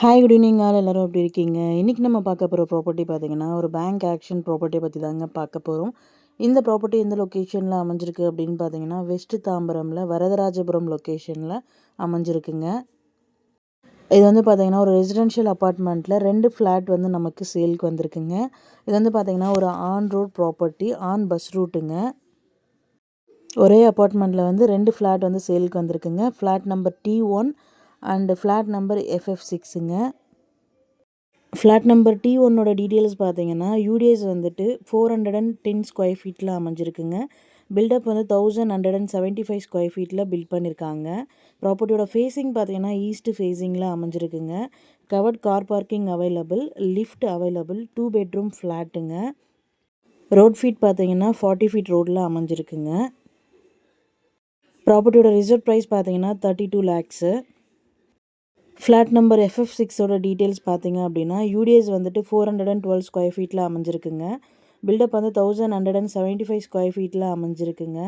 Hi good evening all எல்லோரும் எப்படி இருக்கீங்க? இன்றைக்கி நம்ம பார்க்க போகிற ப்ராப்பர்ட்டி பார்த்திங்கன்னா ஒரு பேங்க் ஆக்ஷன் ப்ராப்பர்ட்டியை பற்றி தாங்க பார்க்க போகிறோம். இந்த ப்ராப்பர்ட்டி எந்த லொக்கேஷனில் அமைஞ்சிருக்கு அப்படின்னு பார்த்தீங்கன்னா வெஸ்ட் தாம்பரமில் வரதராஜபுரம் லொக்கேஷனில் அமைஞ்சிருக்குங்க. இது வந்து பார்த்திங்கன்னா ஒரு ரெசிடென்ஷியல் அப்பார்ட்மெண்ட்டில் 2 ஃப்ளாட் வந்து நமக்கு சேலுக்கு வந்திருக்குங்க. இது வந்து பார்த்திங்கன்னா ஒரு on road property, on bus ரூட்டுங்க. ஒரே அப்பார்ட்மெண்ட்டில் வந்து 2 ஃப்ளாட் வந்து சேலுக்கு வந்திருக்குங்க. Flat number T1 and flat number FF6ங்க. ஃப்ளாட் நம்பர் T1ஓட டீட்டெயில்ஸ் பார்த்தீங்கன்னா யூடிஎஸ் வந்துட்டு 410 ஸ்கொயர் ஃபீட்டில் அமைஞ்சிருக்குங்க. பில்டப் வந்து 1175 ஸ்கொயர் ஃபீட்டில் பில்ட் பண்ணியிருக்காங்க. ப்ராப்பர்ட்டியோட ஃபேஸிங் பார்த்தீங்கன்னா ஈஸ்ட் ஃபேஸிங்கில் அமைஞ்சிருக்குங்க. Covered car parking available, lift available, 2 bedroom ஃப்ளாட்டுங்க. ரோட் ஃபீட் பார்த்தீங்கன்னா 40 ஃபீட் ரோடில் அமைஞ்சிருக்குங்க. ப்ராப்பர்ட்டியோட ரிசர்வ் ப்ரைஸ் பார்த்தீங்கன்னா 32 lakhs. ஃப்ளாட் நம்பர் FF6ஓட டீட்டெயில்ஸ் பார்த்தீங்க அப்படின்னா யூடிஎஸ் வந்துட்டு 412 ஸ்கொயர் ஃபீட்டில் அமைஞ்சிருக்குங்க. பில்டப் வந்து 1175 ஸ்கொயர் ஃபீட்டில் அமைஞ்சிருக்குங்க.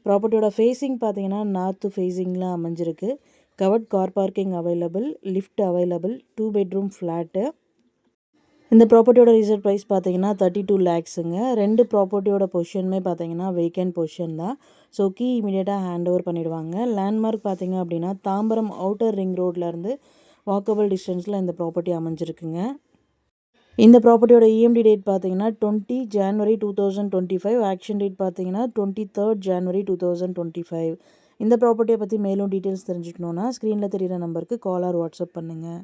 ப்ராப்பர்ட்டியோட ஃபேஸிங் பார்த்தீங்கன்னா நார்த்து ஃபேஸிங்கில் அமைஞ்சிருக்கு. Covert car parking available, lift available, 2 bedroom flat. இந்த ப்ராப்பர்ட்டியோட ரிசர்வ் ப்ரைஸ் பார்த்தீங்கன்னா 32 lakhsங்க. 2 ப்ராப்பர்ட்டியோட பொசிஷனுமே பார்த்தீங்கன்னா வேக்கன்ட் பொசிஷன் தான். ஸோ கீ இமீடியட்டாக ஹேண்ட் ஓவர் பண்ணிவிடுவாங்க. லேண்ட்மார்க் பார்த்தீங்க அப்படின்னா தாம்பரம் அவுட்டர் ரிங் ரோட்லேருந்து வாக்கபிள் டிஸ்டன்ஸில் இந்த ப்ராப்பர்ட்டி அமைஞ்சிருக்குங்க. இந்த ப்ராப்பர்ட்டியோட EMD டேட் பார்த்தீங்கன்னா 20 January 2025. ஆக்ஷன் டேட் பார்த்தீங்கன்னா 23rd January 2025. இந்த ப்ராப்பர்ட்டியை பற்றி மேலும் டீட்டெயில்ஸ் தெரிஞ்சுக்கணுன்னா ஸ்க்ரீனில் தெரிகிற நம்பருக்கு கால் ஆர் வாட்ஸ்அப் பண்ணுங்கள்.